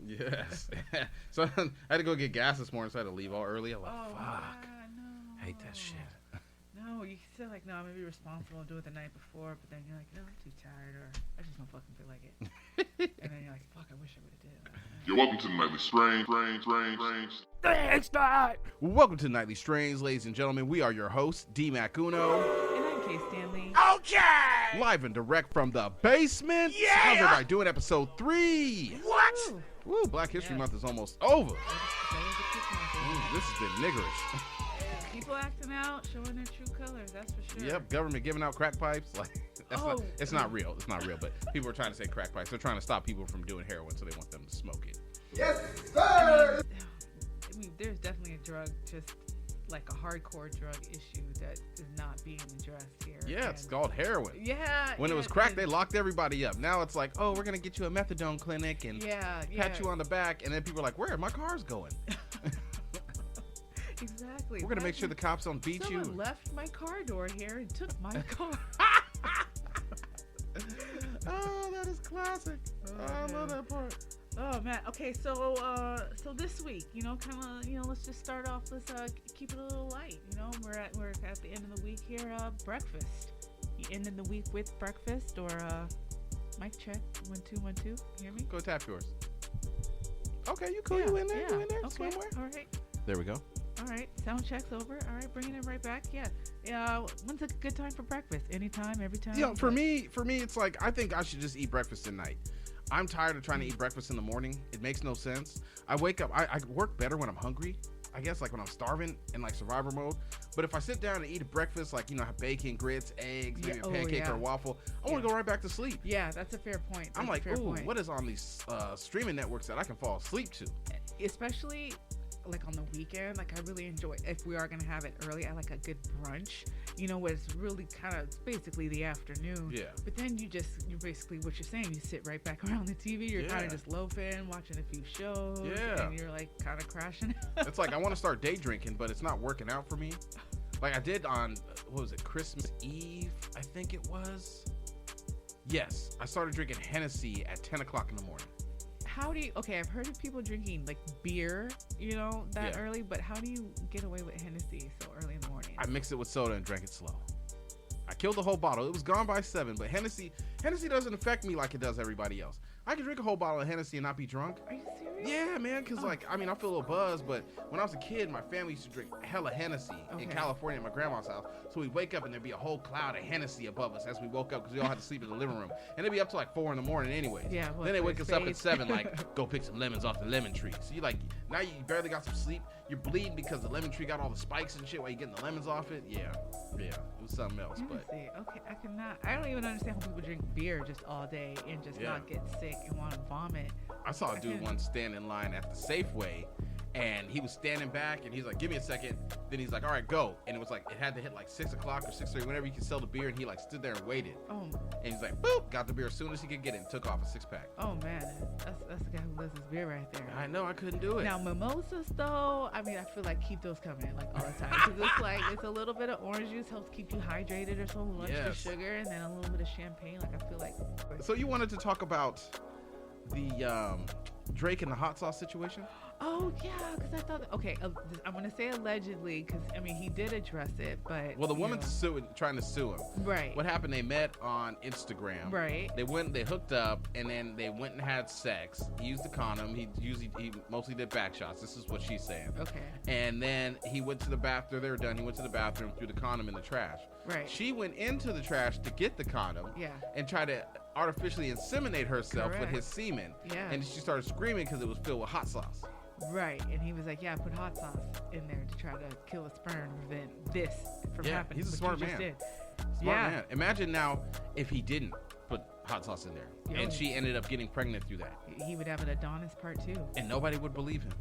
Yes. So I had to go get gas this morning, so I had to leave all early. I'm like, Oh, fuck. no. I hate that shit. No, you still like, no, I'm going to be responsible and do it the night before, but then you're like, no, I'm too tired, or I just don't fucking feel like it. And then you're like, fuck, I wish I would have did it. You're welcome to the Nightly Strange. Thanks, God. Welcome to Nightly Strange, ladies and gentlemen. We are your hosts, D. Mac Uno. And I'm Keyz Stanley. Okay! Live and direct from the basement. Yeah! How's everybody doing? Episode 3. What? Woo, Black History Month is almost over. That This has been niggerish. People acting out, showing their true colors, that's for sure. Yep, government giving out crack pipes. Like, it's not real. It's not real, but people are trying to say crack pipes. They're trying to stop people from doing heroin, so they want them to smoke it. Yes, sir! I mean, there's definitely a drug, just like a hardcore drug issue that is not being addressed here. Yeah, it's called heroin. Yeah. When it was crack, they locked everybody up. Now it's like, oh, we're going to get you a methadone clinic and pat you on the back. And then people are like, where are my cars going? Exactly. We're going to make sure the cops don't beat you. Someone left my car door here and took my car. Oh, that is classic. I love that part. Oh man. Okay, so this week, let's just start off. Let's keep it a little light. We're at the end of the week here. Breakfast. You ending the week with breakfast or mic check 1 2 1 2. You hear me? Go tap yours. Okay, you cool. You in there? You in there? Okay. Swimwear? All right. There we go. All right, sound check's over. All right, bringing it right back. Yeah. When's a good time for breakfast? Anytime, every time. Yeah, for me, it's like I think I should just eat breakfast at night. I'm tired of trying to eat breakfast in the morning. It makes no sense. I wake up. I work better when I'm hungry. I guess like when I'm starving in like survivor mode. But if I sit down and eat a breakfast, like have bacon, grits, eggs, maybe a pancake or a waffle, I want to go right back to sleep. Yeah, that's a fair point. I'm like, ooh, what is on these streaming networks that I can fall asleep to? Especially like on the weekend, like I really enjoy if we are gonna have it early. I like a good brunch, where it's really it's basically the afternoon. Yeah. But then you're basically what you're saying. You sit right back around the TV. You're kind of just loafing, watching a few shows. Yeah. And you're like kind of crashing. It's like I want to start day drinking, but it's not working out for me. Like I did on Christmas Eve, I think it was. Yes, I started drinking Hennessy at 10 o'clock in the morning. I've heard of people drinking like beer, early, but how do you get away with Hennessy so early in the morning? I mixed it with soda and drank it slow. I killed the whole bottle. It was gone by 7, but Hennessy doesn't affect me like it does everybody else. I can drink a whole bottle of Hennessy and not be drunk. Are you serious? Yeah, man, because I feel a little buzzed, but when I was a kid, my family used to drink hella Hennessy in California at my grandma's house. So we'd wake up and there'd be a whole cloud of Hennessy above us as we woke up because we all had to sleep in the living room. And it'd be up to like 4 in the morning anyways. Yeah. Then they wake us up at 7, like, go pick some lemons off the lemon tree. So you now you barely got some sleep. You're bleeding because the lemon tree got all the spikes and shit while you're getting the lemons off it. Yeah. It was something else. Okay, I don't even understand how people drink beer just all day and just not get sick and want to vomit. I saw a dude once stand in line at the Safeway, and he was standing back, and he's like, give me a second. Then he's like, all right, go. And it was like, it had to hit like 6 o'clock or 6:30, whenever you can sell the beer, and he like stood there and waited. Oh. And he's like, boop, got the beer as soon as he could get it and took off a 6-pack. Oh, man. That's the guy who loves his beer right there. I know, I couldn't do it. Now, mimosas, though, I feel like keep those coming like all the time. Because it's a little bit of orange juice helps keep you hydrated or so, a little extra sugar, and then a little bit of champagne. Like, I feel like. So you wanted to talk about the Drake and the hot sauce situation? Oh, yeah, because I thought, I'm going to say allegedly, because, he did address it, but... Well, the woman's trying to sue him. Right. What happened, they met on Instagram. Right. They hooked up, and then they went and had sex. He used the condom. He mostly did back shots. This is what she's saying. Okay. And then he went to the bathroom. They were done. He went to the bathroom, threw the condom in the trash. Right. She went into the trash to get the condom. Yeah. And tried to artificially inseminate herself with his semen. Yeah. And she started screaming because it was filled with hot sauce. Right, and he was like, "Yeah, put hot sauce in there to try to kill a sperm and prevent this from happening." He's a smart man. Smart man. Imagine now if he didn't put hot sauce in there, and she ended up getting pregnant through that. He would have an Adonis part 2, and nobody would believe him.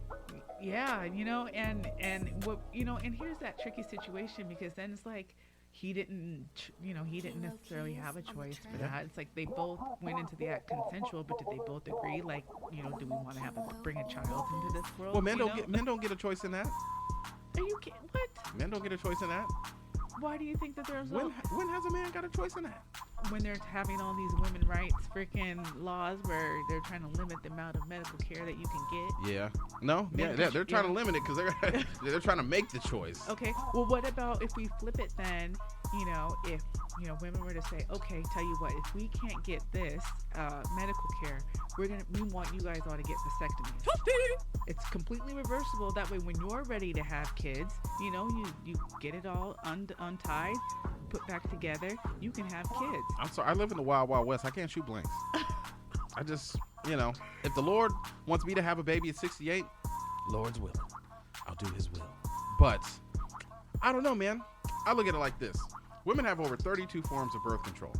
Yeah, and what and here's that tricky situation, because then it's like he didn't necessarily have a choice for that. It's like they both went into the act consensual, but did they both agree? Like, do we want to bring a child into this world? Well, men don't get a choice in that. Are you kidding? What? Men don't get a choice in that. Why do you think that there's when has a man got a choice in that? when they're having all these women rights freaking laws where they're trying to limit the amount of medical care that you can get. Yeah. No. Yeah. They're trying to limit it because they're trying to make the choice. Okay. Well, what about if we flip it then? If women were to say, okay, tell you what, if we can't get this medical care, we want you guys all to get vasectomies. It's completely reversible. That way, when you're ready to have kids, you get it all untied, put back together. You can have kids. I'm sorry. I live in the wild, wild west. I can't shoot blanks. I just, if the Lord wants me to have a baby at 68, Lord's willing. I'll do His will. But I don't know, man. I look at it like this. Women have over 32 forms of birth control.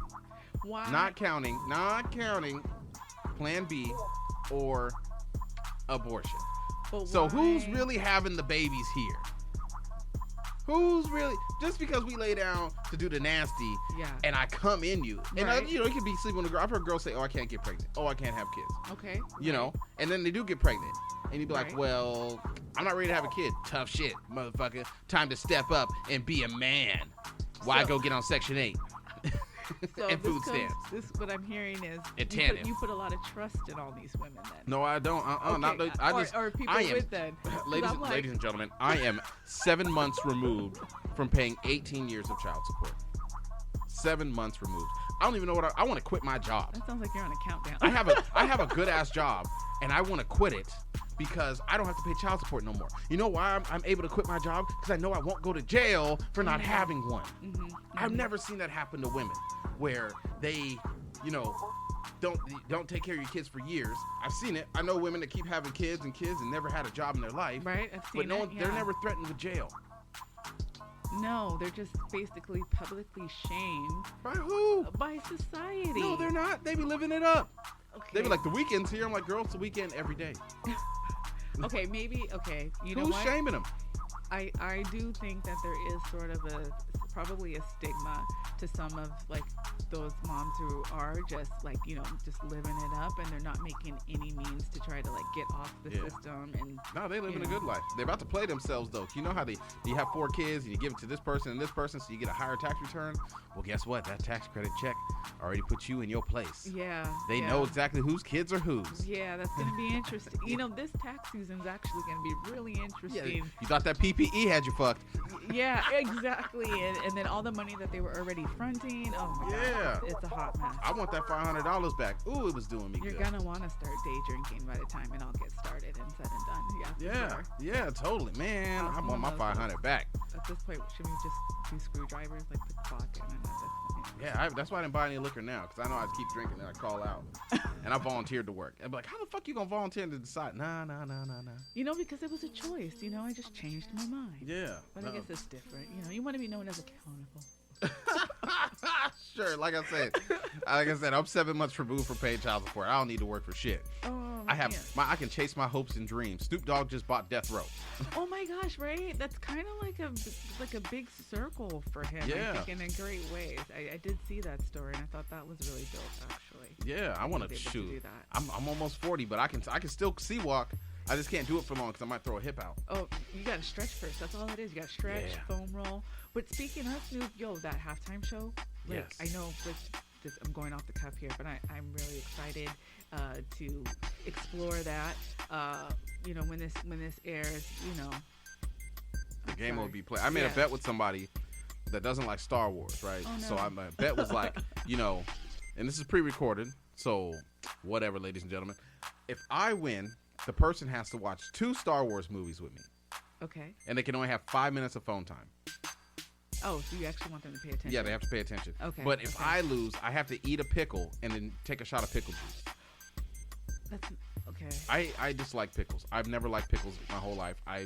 Why? Not counting Plan B or abortion. But So why? who's really having the babies here? Who's really, just because we lay down to do the nasty Yeah. and I come in you, and Right. you can be sleeping with a girl. I've heard girls say, "Oh, I can't get pregnant. Oh, I can't have kids." Okay. And then they do get pregnant, and you'd be like, Right. "Well, I'm not ready to have a kid. Tough shit, motherfucker. Time to step up and be a man. Why So- go get on Section 8 So and this food stamps?" This what I'm hearing is And you tanning. put a lot of trust in all these women then. No, I don't. Not Okay. I just. or people I am, with then. 'Cause ladies, I'm like, ladies and gentlemen, I am 7 months removed from paying 18 years of child support. 7 months removed. I don't even know what I want to quit my job. that sounds like you're on a countdown. I have a good ass job, and I want to quit it because I don't have to pay child support no more. You know why I'm able to quit my job? Because I know I won't go to jail for not having one. I've never seen that happen to women, where they, don't take care of your kids for years. I've seen it. I know women that keep having kids and never had a job in their life. Right? I've seen But they're never threatened with jail. No, they're just basically publicly shamed By who? by society. No, they're not. They be living it up. Okay. They be like, the weekend's here. I'm like, girl, it's the weekend every day. okay, maybe. Okay, you know Who's what? shaming them? I do think that there is sort of probably a stigma to some of like those moms who are just like just living it up, and they're not making any means to try to like get off the Yeah. system. And No, they living you a know. good life. They're about to play themselves though. You know how you have 4 kids and you give it to this person and this person, so you get a higher tax return. Well, guess what? That tax credit check already put you in your place. yeah, They yeah. know exactly whose kids are whose. Yeah, that's gonna be interesting. This tax season's actually gonna be really interesting. You thought that PPE had you fucked. Yeah, exactly. And then all the money that they were already fronting. Oh my Yeah. God, it's a hot mess. I want that $500 back. Ooh, it was doing me You're good. gonna want to start day drinking by the time it all gets started and said and done. Yeah. for Yeah, sure. yeah, totally, man. I Awesome. want my 500 back. At this point, should we just do screwdrivers, like put the vodka in at this point? Yeah, that's why I didn't buy any liquor now, because I know I'd keep drinking and I call out. And I volunteered to work. I'd be like, how the fuck you gonna volunteer to decide? Nah. Because it was a choice. I just changed my mind. Yeah. But no. I guess it's different. You want to be known as accountable. Sure, like I said, I'm 7 months removed from paying child support. I don't need to work for shit. Oh, I have yeah. I can chase my hopes and dreams. Snoop Dogg just bought Death Row. Oh my gosh, right? That's kind of like a big circle for him. Yeah. I think in a great ways. I did see that story, and I thought that was really dope, actually. Yeah, I want to was able to do shoot. that. I'm almost 40, but I can still sea walk. I just can't do it for long because I might throw a hip out. Oh, you gotta stretch first. That's all it is. You gotta stretch, Yeah. foam roll. But speaking of Snoop, that halftime show. Like, Yes. I know I'm going off the cuff here, but I'm really excited to explore that. When this airs, The game sorry. will be played. I made a Yeah. bet with somebody that doesn't like Star Wars, right? Oh, no. So my bet was like, and this is pre-recorded, so whatever, ladies and gentlemen. If I win, the person has to watch 2 Star Wars movies with me, Okay. and they can only have 5 minutes of phone time. Oh, so you actually want them to pay attention? Yeah, they have to pay attention. Okay, But if okay. I lose, I have to eat a pickle and then take a shot of pickle juice. That's okay. I dislike pickles. I've never liked pickles my whole life. I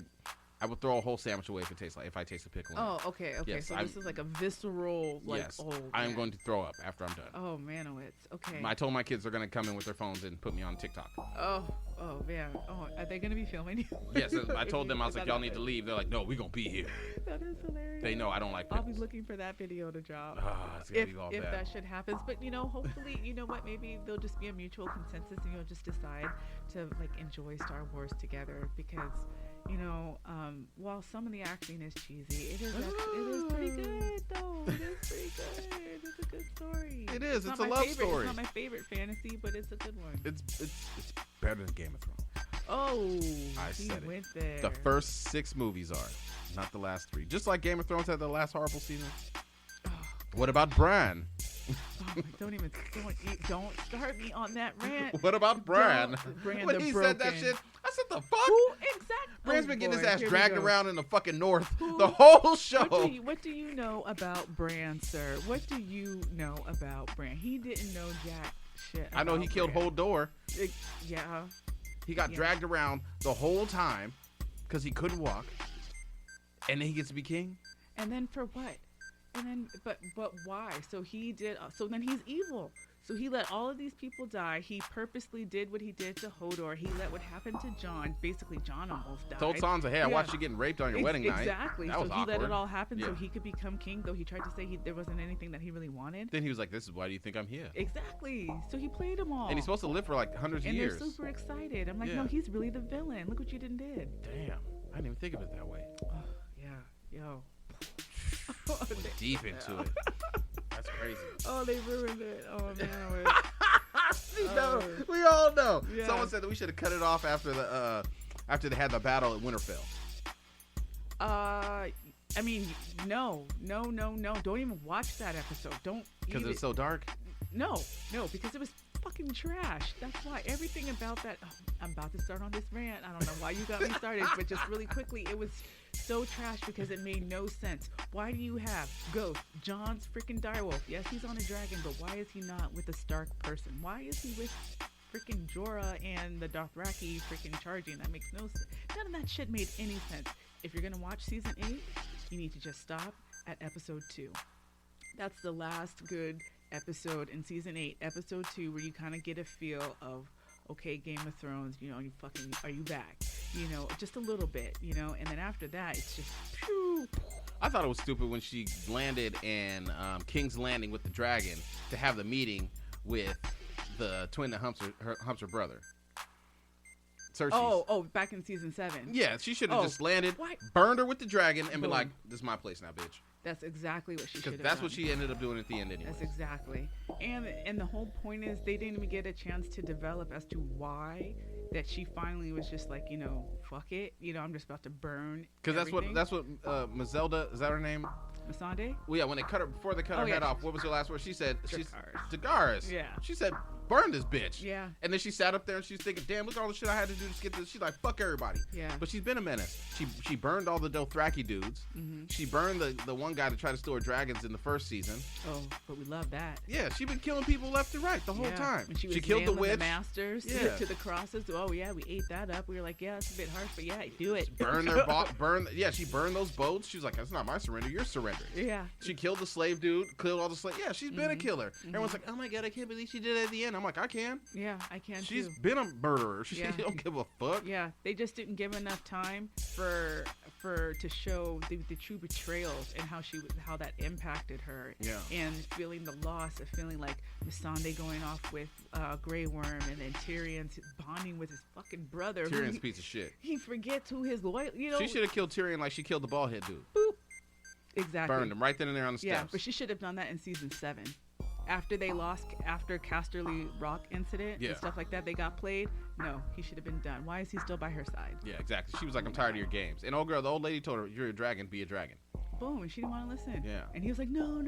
would throw a whole sandwich away if I taste a pickle. in it. Oh, okay. Yes, so I'm- this is like a visceral, like, yes, oh, I am man. going to throw up after I'm done. Oh, manowitz. Okay. I told my kids they're going to come in with their phones and put me on TikTok. Oh, man. Oh, are they gonna be filming you? Yes, I told them, I was like, y'all need to leave. They're like, no, we're going to be here. That is hilarious. They know I don't like I'll pickles. be looking for that video to drop. It's going If to be all if bad. that shit happens, but hopefully, maybe there'll just be a mutual consensus, and you'll just decide to like enjoy Star Wars together because, you know, while some of the acting is cheesy, it is pretty good though. It is pretty good. It's a good story. It is. It's a not my love favorite. story. It's not my favorite fantasy, but it's a good one. It's better than Game of Thrones. Oh, I he said it. went there. The first 6 movies are, not the last 3. Just like Game of Thrones had the last horrible season. What about Bran? Oh, don't start me on that rant. What about Bran? Bran When the he broken. said that shit, I said, the fuck? Who exactly? Bran's been getting his ass Here we dragged go. around in the fucking north Who- the whole show. What do you know about Bran, sir? What do you know about Bran? He didn't know jack shit. I know he about killed Bran. Hodor. Yeah. He got Yeah. dragged around the whole time because he couldn't walk. And then he gets to be king? And then for what? And then, but why? So he did. So then he's evil. So he let all of these people die. He purposely did what he did to Hodor. He let what happened to Jon. Basically, Jon almost died. Told Sansa, hey, I Yeah. watched you getting raped on your wedding night. Exactly. That So was he let awkward. it all happen so Yeah. he could become king. Though he tried to say there wasn't anything that he really wanted. Then he was like, this is why do you think I'm here? Exactly. So he played them all. And he's supposed to live for like hundreds of And years. they're super excited. I'm like, Yeah. no, he's really the villain. Look what you did. Damn. I didn't even think of it that way. Oh, yeah. Yo. Deep into it. That's crazy. Oh, they ruined it. Oh, man. We know. We all know. Yeah. Someone said that we should have cut it off after they had the battle at Winterfell. I mean, no. Don't even watch that episode. Don't. Because even- it's so dark. No, because it was fucking trash. That's why everything about that. Oh, I'm about to start on this rant. I don't know why you got me started, but just really quickly, it was so trash because it made no sense. Why do you have Ghost, Jon's freaking direwolf? Yes, he's on a dragon, but why is he not with a Stark person? Why is he with freaking Jorah and the Dothraki freaking charging? That makes no sense. None of that shit made any sense. If you're gonna watch season 8, you need to just stop at episode 2. That's the last good episode in season 8, episode 2, where you kind of get a feel of, okay, Game of Thrones, you know, you fucking, are you back? You know, just a little bit, you know, and then after that, it's just, phew. I thought it was stupid when she landed in King's Landing with the dragon to have the meeting with the twin that humps her brother. Cersei. Oh, back in season 7. Yeah, she should have Oh, just landed, why? burned her with the dragon, and been Boom. like, this is my place now, bitch. That's exactly what she should Because have that's done. what she ended up doing at the end anyway. That's exactly. And the whole point is they didn't even get a chance to develop as to why that she finally was just like, you know, fuck it. You know, I'm just about to burn. Because everything. that's what Mazelda, is that her name? Missandei? Well, yeah, when they cut her, before they cut Oh, her yeah. head off, what was her last word? She said, Dracarys. Dracarys. Yeah. She said, burn this bitch. Yeah. And then she sat up there and she's thinking, damn, look at all the shit I had to do to get this. She's like, fuck everybody. Yeah. But she's been a menace. She burned all the Dothraki dudes. Mm-hmm. She burned the one guy that tried to steal her dragons in the first season. Oh, but we love that. Yeah, she's been killing people left and right the whole Yeah. time. When she was killed the nailing witch. masters Yeah. to the crosses. Oh yeah, we ate that up. We were like, yeah, it's a bit harsh, but yeah, do it. Burn she burned those boats. She was like, that's not my surrender, you're surrendering. Yeah. She killed the slave dude, killed all the slave. Yeah, she's been a killer. Everyone's like, oh my god, I can't believe she did it at the end. I'm like, I can. Yeah, I can She's too. been a murderer. She Yeah. don't give a fuck. Yeah, they just didn't give enough time for to show the true betrayals and how that impacted her. Yeah. And feeling the loss of feeling like Missandei going off with Grey Worm, and then Tyrion's bonding with his fucking brother. who Tyrion's a he, piece of shit. he forgets who his loyal. You know. She should have killed Tyrion like she killed the bald head dude. Boop. Exactly. Burned him right then and there on the steps. Yeah, but she should have done that in season 7. After they lost, after Casterly Rock incident Yeah. and stuff like that, they got played. No, he should have been done. Why is he still by her side? Yeah, exactly. She was like, I'm tired of your games. And the old lady told her, you're a dragon, be a dragon. Boom, and she didn't want to listen. Yeah. And he was like, no,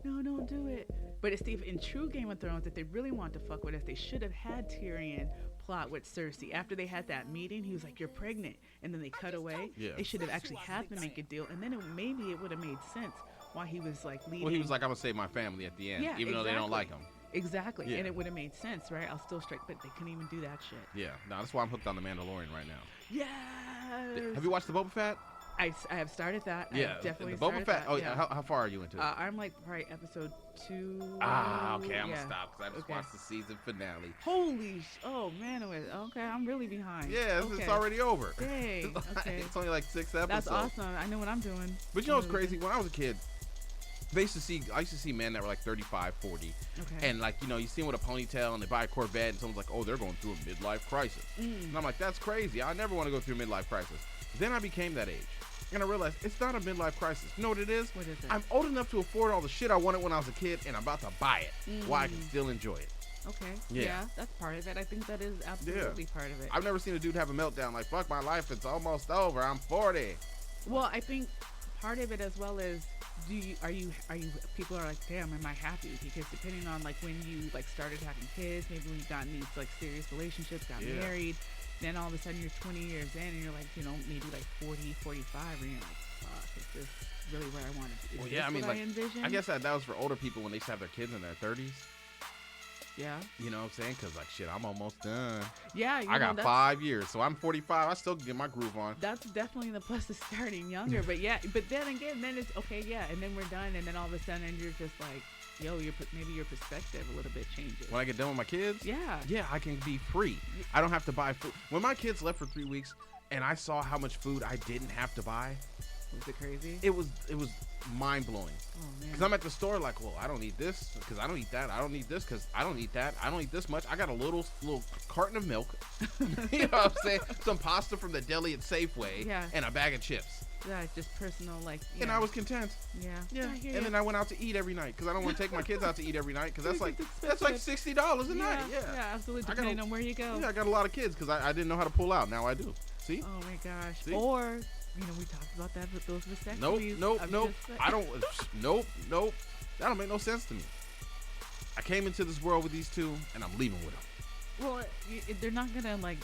don't do it. But it's in true Game of Thrones, if they really want to fuck with us, they should have had Tyrion plot with Cersei. After they had that meeting, he was like, you're pregnant. And then they cut away. Yeah. They should have actually had them make a deal. And then maybe it would have made sense why he was like leading. Well, he was like, I'm going to save my family at the end, Yeah, even though they don't exactly. like him. Exactly. Yeah. And it would have made sense, right? I'll still strike, but they couldn't even do that shit. Yeah, no, that's why I'm hooked on The Mandalorian right now. Yes. Have you watched the Boba Fett? I have started that. Yeah, I definitely the Boba started Fett. that. Oh, yeah. how far are you into it? I'm like probably episode 2. Okay, I'm yeah. gonna stop because I just Okay. watched the season finale. Oh man, okay, I'm really behind. Yeah, it's okay. already over. Dang. Okay. It's only like 6 episodes. That's awesome. I know what I'm doing. But you know what's crazy? When I was a kid, I used to see men that were like 35, 40, Okay. and like, you know, you see them with a ponytail and they buy a Corvette and someone's like, oh, they're going through a midlife crisis. And I'm like, that's crazy. I never want to go through a midlife crisis. Then I became that age. And I realized it's not a midlife crisis. You know what it is? What is it? I'm old enough to afford all the shit I wanted when I was a kid, and I'm about to buy it while I can still enjoy it. Okay. Yeah. Yeah, that's part of it. I think that is absolutely part of it. I've never seen a dude have a meltdown like, fuck my life, it's almost over, I'm 40. Well, I think part of it as well is, are you people are like, damn, am I happy? Because depending on like when you like started having kids, maybe when you got in these like serious relationships, got married, then all of a sudden you're 20 years in and you're like, you know, maybe like 40, 45, and you're like, fuck, is this really where I want to be? Well, yeah, I mean, like, envision? I guess that was for older people when they used to have their kids in their 30s. Yeah. You know what I'm saying? Because, like, shit, I'm almost done. Yeah. I got 5 years, so I'm 45. I still can get my groove on. That's definitely the plus of starting younger. But yeah, but then again, then it's okay, yeah, and then we're done, and then all of a sudden you're just like, yo, maybe your perspective a little bit changes. When I get done with my kids, yeah, I can be free. I don't have to buy food. When my kids left for 3 weeks, and I saw how much food I didn't have to buy, was it crazy? It was mind blowing. Oh man. Because I'm at the store like, well, I don't eat this because I don't eat that. I don't eat this because I don't eat that. I don't eat this much. I got a little carton of milk. You know what I'm saying? Some pasta from the deli at Safeway. Yeah. And a bag of chips. Yeah, just personal, like. And I was content. Yeah. Yeah. And then I went out to eat every night because I don't want to take my kids out to eat every night because that's like $60 a night. Yeah. Yeah, absolutely. Depending on where you go. Yeah, I got a lot of kids because I didn't know how to pull out. Now I do. See? Oh my gosh. See? Or, you know, we talked about that with those vasectomies. Nope. I don't. Nope. That don't make no sense to me. I came into this world with these two, and I'm leaving with them. Well, they're not gonna like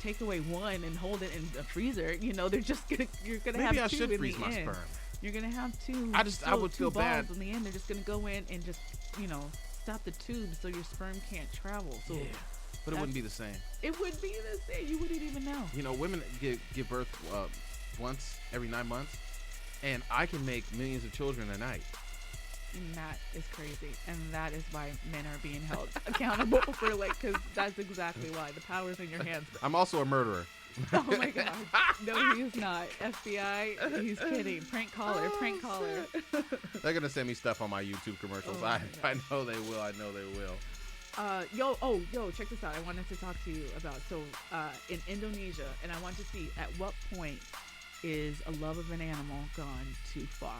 take away one and hold it in a freezer. You know, they're just gonna. You're gonna Maybe have I two should in freeze the my end. sperm. You're gonna have two. I would feel bad in the end. They're just gonna go in and just, you know, stop the tube so your sperm can't travel. So. Yeah. But it wouldn't be the same. It would be the same. You wouldn't even know. You know, women give birth once every 9 months, and I can make millions of children a night. And that is crazy, and that is why men are being held accountable for because that's exactly why the power's in your hands. I'm also a murderer. Oh my God! No, he's not. FBI, he's kidding. Prank caller. They're gonna send me stuff on my YouTube commercials. Oh I know they will. I know they will. Yo, check this out. I wanted to talk to you about in Indonesia, and I want to see at what point is a love of an animal gone too far.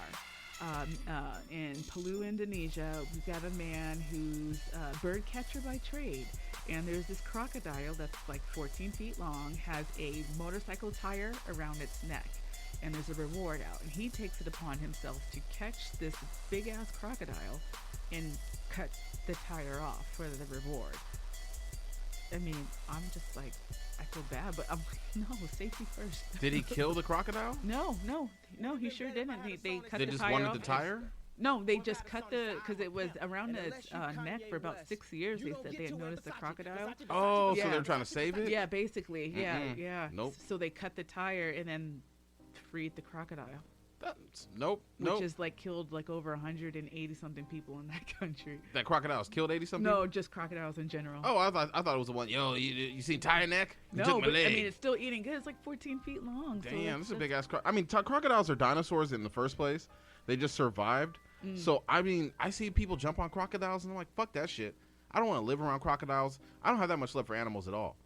In Palu, Indonesia, we've got a man who's a bird catcher by trade, and there's this crocodile that's like 14 feet long, has a motorcycle tire around its neck, and there's a reward out, and he takes it upon himself to catch this big ass crocodile and cut the tire off for the reward. I mean, I'm just like, I feel bad, but I'm like, no, safety first. Did he kill the crocodile? No, he sure didn't. They cut they the just tire wanted off. the tire? No, they just cut because it was around its neck for about 6 years. They said they had noticed the crocodile. Oh, Yeah. so they're trying to save it? Yeah, basically. Yeah. Nope. So they cut the tire and then freed the crocodile. Nope. Which is like killed like over 180 something people in that country. That crocodile's killed 80 something? No, just crocodiles in general. Oh, I thought it was the one. Yo, you seen tire neck? You No, took my but leg. I mean it's still eating good. It's like 14 feet long. Damn, this is a big ass. I mean, crocodiles are dinosaurs in the first place. They just survived. So I mean, I see people jump on crocodiles, and I'm like, fuck that shit. I don't want to live around crocodiles. I don't have that much love for animals at all.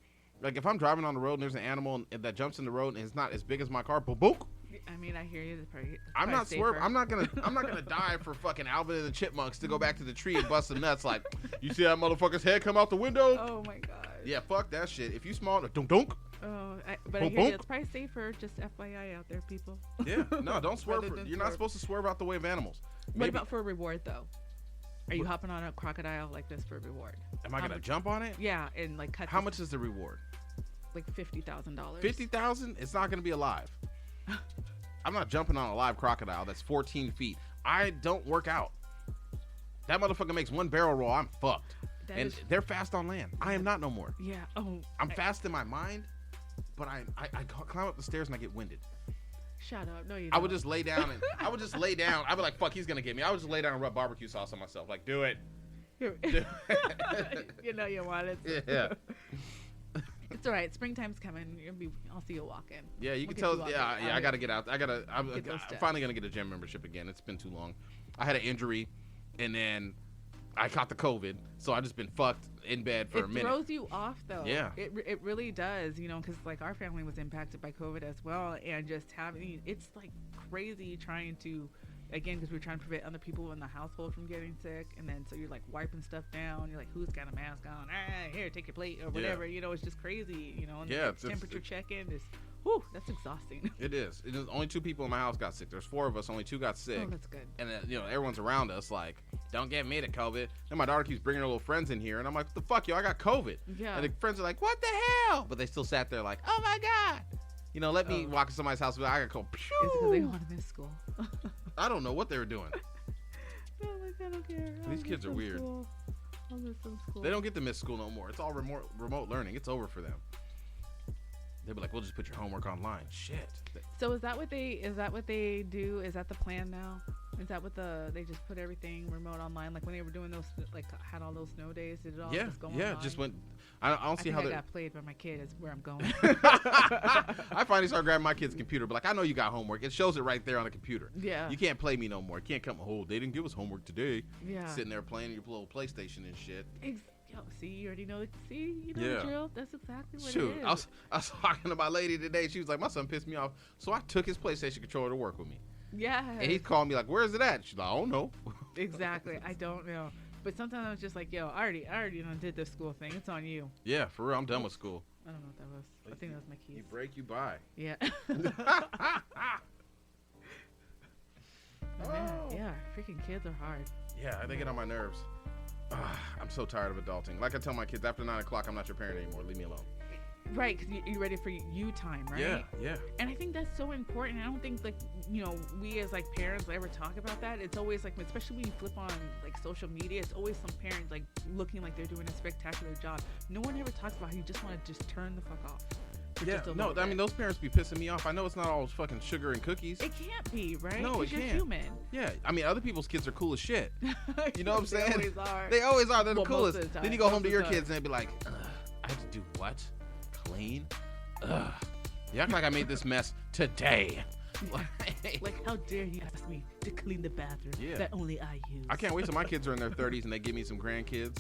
Like if I'm driving on the road and there's an animal that jumps in the road and it's not as big as my car, book. I mean, I hear you. It's I'm not swerving. I'm not gonna die for fucking Alvin and the Chipmunks to go back to the tree and bust some nuts. Like, you see that motherfucker's head come out the window? Oh my god. Yeah, fuck that shit. If you small, dunk. Oh, but I hear you. It's probably safer. Just FYI out there, people. Yeah, no, don't swerve. Rather than You're not supposed to swerve out the way of animals. What about for a reward though? Are you hopping on a crocodile like this for a reward? Am I gonna jump on it? Yeah, and like cut. How much is the reward? Like $50,000. $50,000? It's not gonna be alive. I'm not jumping on a live crocodile that's 14 feet. I don't work out. That motherfucker makes one barrel roll. I'm fucked. They're fast on land. I am not no more. Yeah. Oh. I'm fast in my mind, but I climb up the stairs and I get winded. Shut up. No, you don't. I would just lay down and I'd be like, fuck, he's gonna get me. I would just lay down and rub barbecue sauce on myself. Like, do it. You know you want it. Yeah. It's all right. Springtime's coming. I'll see you walking. Yeah, you can tell. Yeah, I gotta get out. I'm those finally gonna get a gym membership again. It's been too long. I had an injury, and then I caught the COVID, so I just been fucked in bed for a minute. It throws you off, though. Yeah. It really does, you know, because, like, our family was impacted by COVID as well, and just having, it's, like, crazy trying to, again, because we're trying to prevent other people in the household from getting sick, and then so you're, like, wiping stuff down, you're like, who's got a mask on? Here, take your plate, or whatever, you know, it's just crazy, you know, and the temperature check-in is, whew, that's exhausting. It is. It is. Only 2 people in my house got sick. There's 4 of us. Only 2 got sick. Oh, that's good. And then, you know, everyone's around us like, don't get me to COVID. Then my daughter keeps bringing her little friends in here, and I'm like, what the fuck, yo? I got COVID. Yeah. And the friends are like, what the hell? But they still sat there like, oh my god. You know, let me walk in somebody's house. I got cold. Is it because they want to miss school? I don't know what they were doing. No, like, I don't care. These kids are weird. I'll miss some school. They don't get to miss school no more. It's all remote learning. It's over for them. They'd be like, we'll just put your homework online. Shit. So is that what they do? Is that the plan now? Is that what they just put everything remote online? Like when they were doing those, like had all those snow days, did it all just go online? Yeah, just went. I don't see how I got played by my kid is where I'm going. I finally started grabbing my kid's computer, but like, I know you got homework. It shows it right there on the computer. Yeah. You can't play me no more. You can't come, oh, they didn't give us homework today. Yeah. Sitting there playing your little PlayStation and shit. Yo, see, you already know. See, you know the drill. That's exactly what Shoot, it I is. was talking to my lady today. She was like, my son pissed me off, so I took his PlayStation controller to work with me. Yeah. And he's calling me like, where is it at? She's like, I don't know. Exactly. I don't know. But sometimes I was just like, yo, I already did this school thing. It's on you. Yeah, for real. I'm done with school. I don't know what that was. I think that was my keys. You break, you buy. Yeah. Man, yeah, freaking kids are hard. Yeah, they get on my nerves. I'm so tired of adulting. Like I tell my kids, after 9 o'clock, I'm not your parent anymore. Leave me alone. Right, because you're ready for you time, right? Yeah. And I think that's so important. I don't think, like, you know, we as, like, parents ever talk about that. It's always, like, especially when you flip on, like, social media, it's always some parents, like, looking like they're doing a spectacular job. No one ever talks about how you just want to just turn the fuck off. Yeah, no, I mean, those parents be pissing me off. I know it's not all fucking sugar and cookies. It can't be, right? No, it you're can't. Human. Yeah, I mean, other people's kids are cool as shit. You know what I'm They saying? always are. They always are. They're the Well, most coolest. of the time. Then you go Most home to of your the time. kids and they be like, I have to do what? Clean? Ugh. You act like I made this mess today. Like, how dare you ask me to clean the bathroom that only I use? I can't wait till my kids are in their 30s and they give me some grandkids.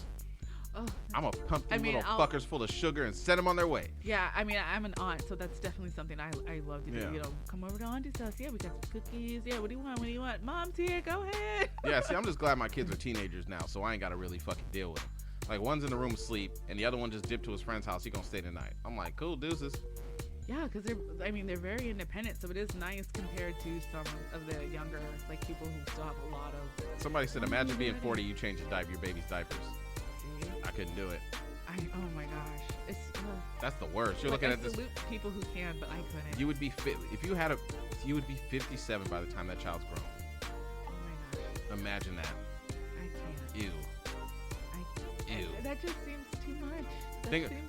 Oh, I'm gonna pump these little I'll- fuckers full of sugar and send them on their way. yeah, I mean, I'm an aunt, so that's definitely something I love to do. Yeah. You know, come over to Auntie's house. Yeah, we got some cookies. Yeah, what do you want? What do you want? Mom's here. Go ahead. Yeah, see, I'm just glad my kids are teenagers now, so I ain't gotta really fucking deal with them. Like, one's in the room asleep, and the other one just dipped to his friend's house. He gonna stay the night. I'm like, cool, deuces. Yeah, because they're very independent, so it is nice compared to some of the younger, like, people who still have a lot of. Somebody said, imagine being 40, you change your baby's diapers. See? I couldn't do it. Oh my gosh, it's. That's the worst. You're Like, looking I at this. salute people who can, but I couldn't. You would be fit if you had you would be 57 by the time that child's grown. Oh my gosh, Imagine that. I can't. Ew. I can't. Ew. That just seems too much.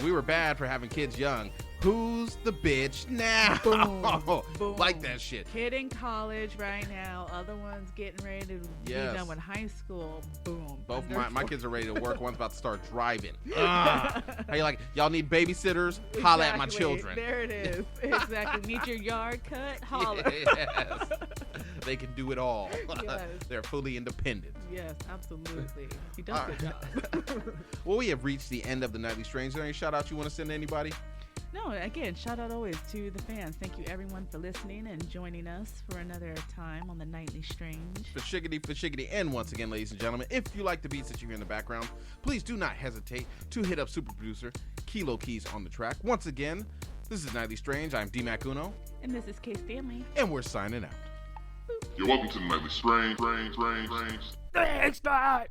We were bad for having kids young. Who's the bitch now? Boom. Boom. Like that shit. Kid in college right now. Other one's getting ready to be done with high school. Boom. Both Under my 40. kids are ready to work. One's about to start driving. How you like? Y'all need babysitters? Holla at my Exactly. children. There it is. Exactly. Need your yard cut? Holla. Yes. They can do it all. Yes. They're fully independent. Yes, absolutely. He does a good job. Well, we have reached the end of the Nightly Strange. Is there any shout out you want to send to anybody? No, again, shout out always to the fans. Thank you everyone for listening and joining us for another time on the Nightly Strange. For shiggity. And once again, ladies and gentlemen, if you like the beats that you hear in the background, please do not hesitate to hit up super producer Keyz on the track. Once again, this is Nightly Strange. I'm D-Mac Uno. And this is Keyz Stanley. And we're signing out. You're welcome to the Nightly Strange. Thanks, God.